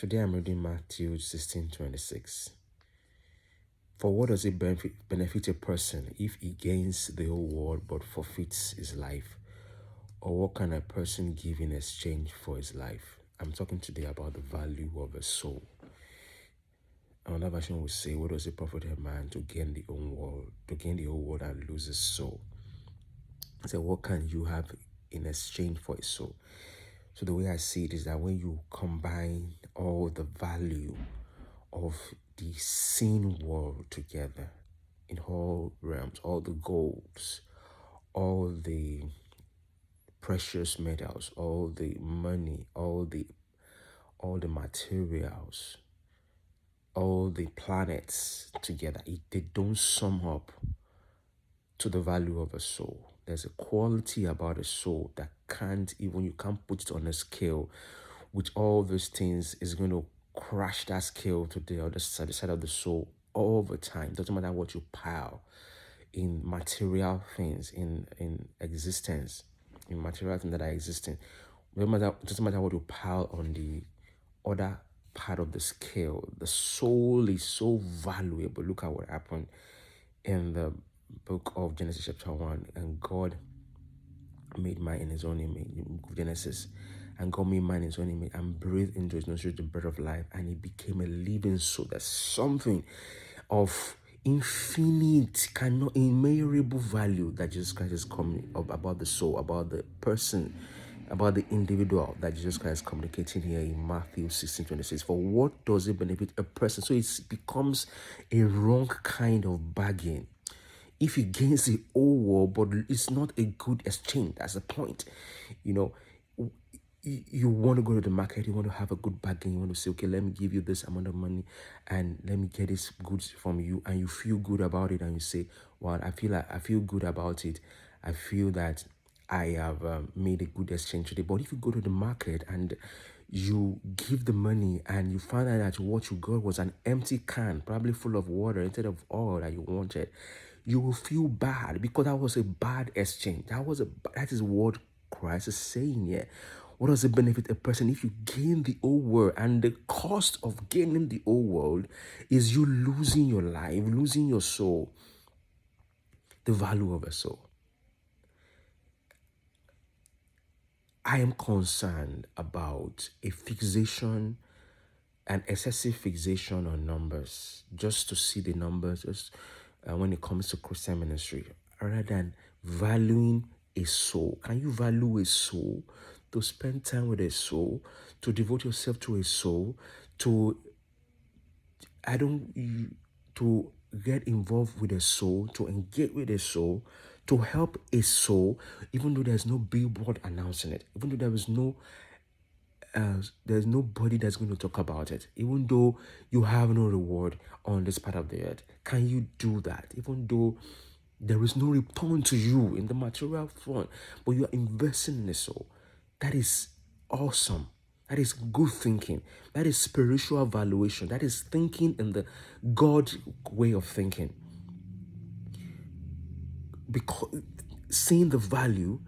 Today I'm reading Matthew 16:26. For what does it benefit a person if he gains the whole world but forfeits his life? Or what can a person give in exchange for his life? I'm talking today about the value of a soul. Another version will say, what does it profit a man to gain the whole world and lose his soul? So what can you have in exchange for a soul? So the way I see it is that when you combine all the value of the seen world together in all realms, all the golds, all the precious metals, all the money, all the materials, all the planets together, they don't sum up to the value of a soul. There's a quality about a soul that you can't put it on a scale with all those things is going to crash that scale to the other side, the side of the soul all the time. Doesn't matter what you pile in material things, in existence, in material things that are existing. Doesn't matter what you pile on the other part of the scale. The soul is so valuable. Look at what happened in the book of Genesis chapter 1. And God made man in his own image, Genesis. And God made man in his own image and breathed into his nostrils the breath of life, and he became a living soul. There's something of infinite, cannot immeasurable value that Jesus Christ is coming about the soul, about the person, about the individual that Jesus Christ is communicating here in Matthew 16:26. For what does it benefit a person? So it becomes a wrong kind of bargain. If he gains the whole world, but it's not a good exchange. That's the point. You know, you want to go to the market, you want to have a good bargain, you want to say, okay, let me give you this amount of money and let me get this goods from you, and you feel good about it, and you say, well, I feel good about it. I feel that I have made a good exchange today. But if you go to the market and you give the money and you find out that what you got was an empty can, probably full of water instead of oil that you wanted, you will feel bad because that was a bad exchange. That is what Christ is saying here. What does it benefit a person if you gain the whole world? And the cost of gaining the whole world is you losing your life, losing your soul, the value of a soul. I am concerned about a fixation, an excessive fixation on numbers, just to see the numbers, just when it comes to Christian ministry, rather than valuing a soul. Can you value a soul? To spend time with a soul, to devote yourself to a soul, to to get involved with a soul, to engage with a soul, to help a soul, even though there's no billboard announcing it, even though there's nobody that's going to talk about it, even though you have no reward on this part of the earth. Can you do that? Even though there is no return to you in the material front, but you are investing in a soul. That is awesome. That is good thinking. That is spiritual valuation. That is thinking in the God way of thinking. Because seeing the value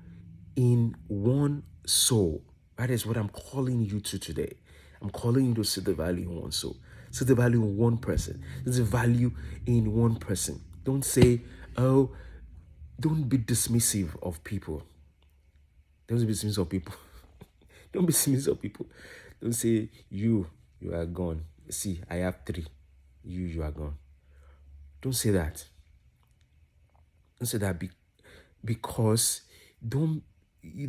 in one soul. That is what I'm calling you to today. I'm calling you to see the value in one soul. See the value in one person. See the value in one person. Don't say, oh, don't be dismissive of people. Don't be dismissive of people. Don't be dismissive of people. Don't say, you are gone. See, I have 3. You are gone. Don't say that. Don't say that because the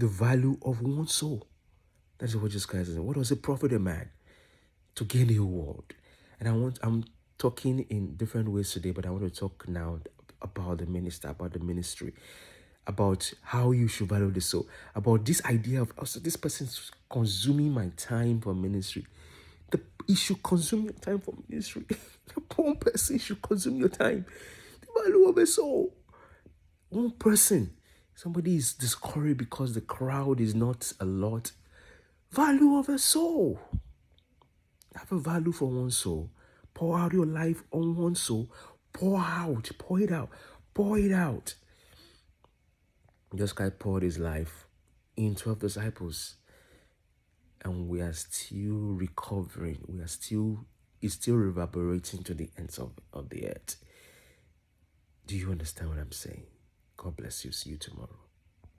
value of one soul. That is what Jesus Christ is saying. What does it profit a man to gain the whole world? And I'm talking in different ways today, but I want to talk now about the ministry, about how you should value the soul, about this idea of also this person's consuming my time for ministry. He should consume your time for ministry. The poor person should consume your time. The value of a soul. One person, somebody is discouraged because the crowd is not a lot. Value of a soul. Have a value for one soul. Pour out your life on one soul. Pour it out. Pour it out. Jesus Christ poured his life in 12 disciples. and we are still recovering. It's still reverberating to the ends of the earth. Do you understand what I'm saying? God bless you. See you tomorrow.